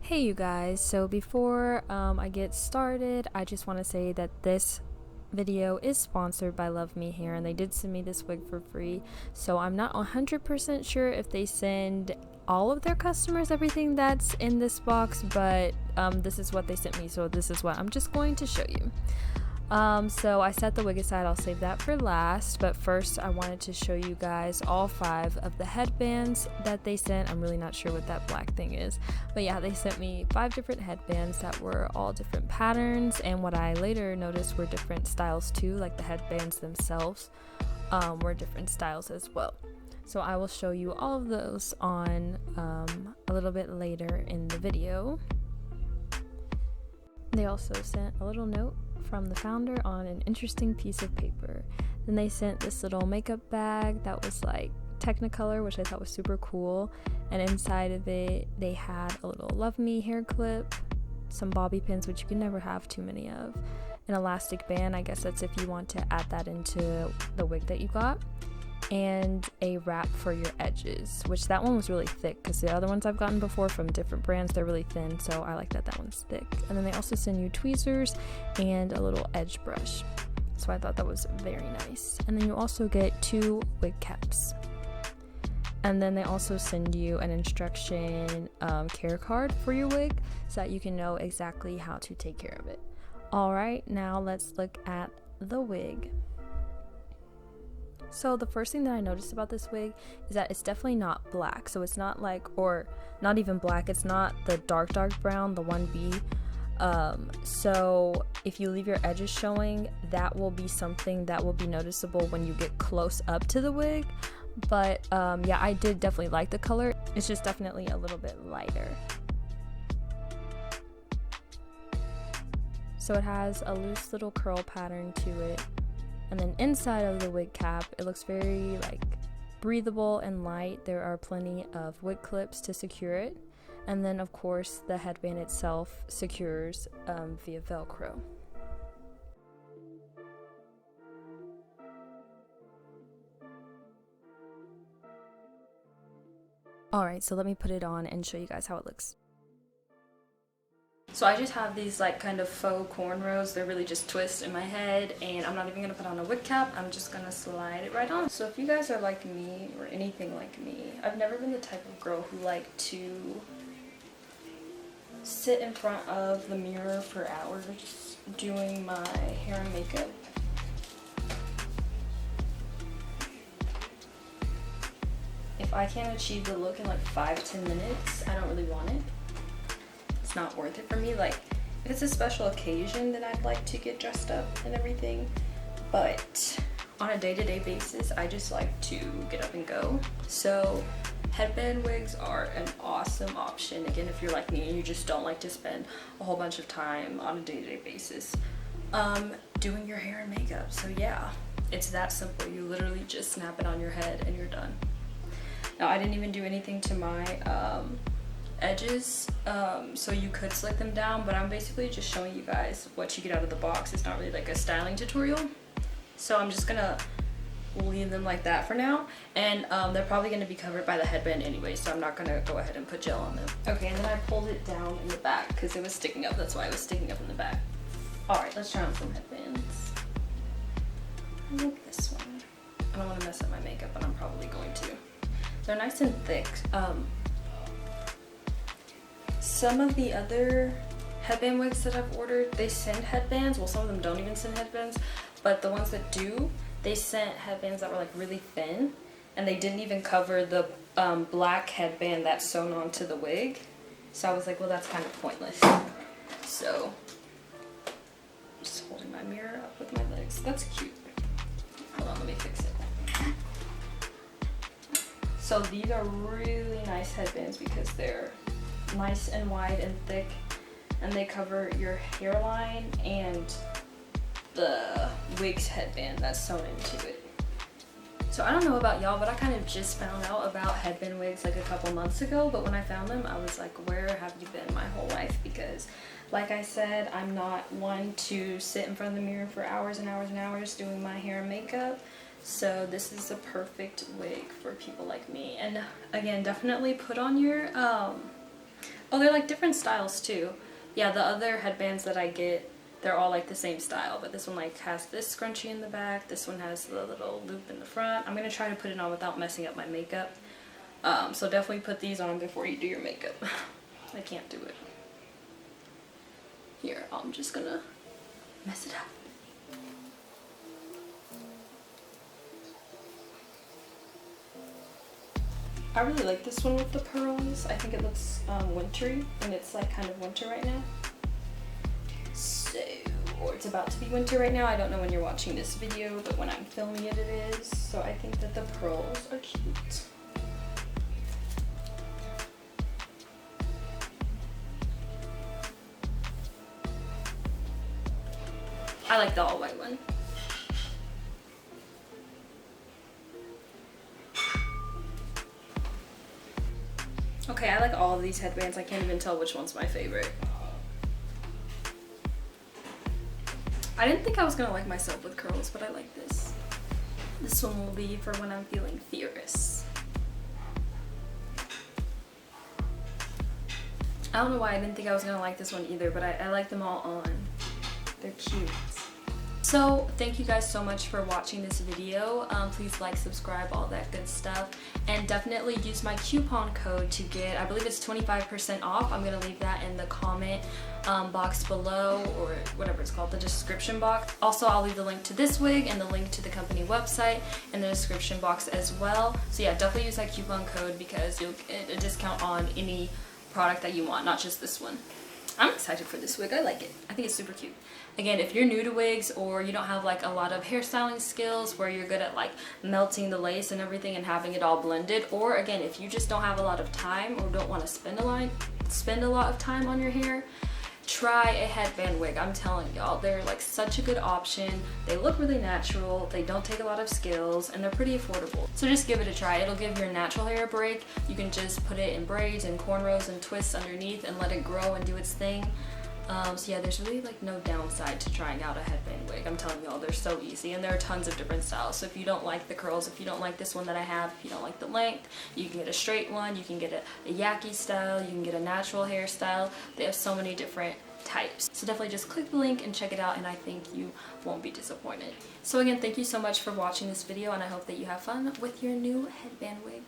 Hey you guys, so before I get started, I just want to say that this video is sponsored by Luvme Hair, and they did send me this wig for free. So I'm not 100% sure if they send all of their customers everything that's in this box, but this is what they sent me, so this is what I'm just going to show you. So I set the wig aside, I'll save that for last, but first I wanted to show you guys all 5 of the headbands that they sent. I'm really not sure what that black thing is, but yeah, they sent me 5 different headbands that were all different patterns, and what I later noticed were different styles too, like the headbands themselves were different styles as well. So I will show you all of those on a little bit later in the video. They also sent a little note from the founder on an interesting piece of paper. Then they sent this little makeup bag that was like Technicolor, which I thought was super cool, and inside of it they had a little Luvme hair clip, some bobby pins, which you can never have too many of, an elastic band, I guess that's if you want to add that into the wig that you got, and a wrap for your edges, which that one was really thick because the other ones I've gotten before from different brands, they're really thin, so I like that that one's thick. And then they also send you tweezers and a little edge brush, so I thought that was very nice. And then you also get 2 wig caps, and then they also send you an instruction care card for your wig so that you can know exactly how to take care of it. Alright, now let's look at the wig. So the first thing that I noticed about this wig is that it's definitely not black. So it's not like, or not even black, it's not the dark brown, the 1B. So if you leave your edges showing, that will be something that will be noticeable when you get close up to the wig. But yeah, I did definitely like the color. It's just definitely a little bit lighter. So it has a loose little curl pattern to it. And then inside of the wig cap, it looks very like breathable and light. There are plenty of wig clips to secure it. And then of course the headband itself secures via Velcro. Alright, so let me put it on and show you guys how it looks. So I just have these like kind of faux cornrows. They're really just twists in my head, and I'm not even going to put on a wig cap. I'm just going to slide it right on. So if you guys are like me or anything like me, I've never been the type of girl who liked to sit in front of the mirror for hours doing my hair and makeup. If I can't achieve the look in like 5-10 minutes, I don't really want it. It's not worth it for me. Like, if it's a special occasion, then I'd like to get dressed up and everything, but on a day-to-day basis, I just like to get up and go. So headband wigs are an awesome option, again, if you're like me and you just don't like to spend a whole bunch of time on a day-to-day basis doing your hair and makeup. So yeah, it's that simple. You literally just snap it on your head and you're done. Now, I didn't even do anything to my edges, so you could slick them down, but I'm basically just showing you guys what you get out of the box. It's not really like a styling tutorial, so I'm just gonna leave them like that for now, and they're probably gonna be covered by the headband anyway, so I'm not gonna go ahead and put gel on them. Okay, and then I pulled it down in the back because it was sticking up. That's why it was sticking up in the back. Alright, let's try on some headbands. I like this one. I don't want to mess up my makeup, but I'm probably going to. They're nice and thick. Some of the other headband wigs that I've ordered, they send headbands. Well, some of them don't even send headbands, but the ones that do, they sent headbands that were like really thin, and they didn't even cover the black headband that's sewn onto the wig. So I was like, well, that's kind of pointless. So I'm just holding my mirror up with my legs. That's cute. Hold on, let me fix it. So these are really nice headbands because they're nice and wide and thick, and they cover your hairline and the wig's headband that's sewn into it. So I don't know about y'all, but I kind of just found out about headband wigs like a couple months ago, but when I found them, I was like, where have you been my whole life? Because like I said, I'm not one to sit in front of the mirror for hours and hours and hours doing my hair and makeup. So this is the perfect wig for people like me. And again, definitely put on your Oh, they're like different styles too. Yeah, the other headbands that I get, they're all like the same style, but this one like has this scrunchie in the back, this one has the little loop in the front. I'm gonna try to put it on without messing up my makeup. So definitely put these on before you do your makeup. I can't do it. Here, I'm just gonna mess it up. I really like this one with the pearls. I think it looks wintry, and it's like kind of winter right now. So, or it's about to be winter right now. I don't know when you're watching this video, but when I'm filming it, it is. So I think that the pearls are cute. I like the all white one. Okay, I like all of these headbands. I can't even tell which one's my favorite. I didn't think I was gonna like myself with curls, but I like this. This one will be for when I'm feeling fierce. I don't know why I didn't think I was gonna like this one either, but I like them all on. They're cute. So thank you guys so much for watching this video. Please like, subscribe, all that good stuff, and definitely use my coupon code to get, I believe it's 25% off. I'm gonna leave that in the comment box below, or whatever it's called, the description box. Also, I'll leave the link to this wig and the link to the company website in the description box as well. So yeah, definitely use that coupon code because you'll get a discount on any product that you want, not just this one. I'm excited for this wig. I like it. I think it's super cute. Again, if you're new to wigs or you don't have like a lot of hairstyling skills where you're good at like melting the lace and everything and having it all blended, or again, if you just don't have a lot of time or don't want to spend a lot of time on your hair, try a headband wig. I'm telling y'all, they're like such a good option. They look really natural, they don't take a lot of skills, and they're pretty affordable. So just give it a try. It'll give your natural hair a break. You can just put it in braids and cornrows and twists underneath and let it grow and do its thing. So yeah, there's really like no downside to trying out a headband wig. I'm telling y'all, they're so easy, and there are tons of different styles. So if you don't like the curls, if you don't like this one that I have, if you don't like the length, you can get a straight one, you can get a yaki style, you can get a natural hairstyle. They have so many different types. So definitely just click the link and check it out, and I think you won't be disappointed. So again, thank you so much for watching this video, and I hope that you have fun with your new headband wig.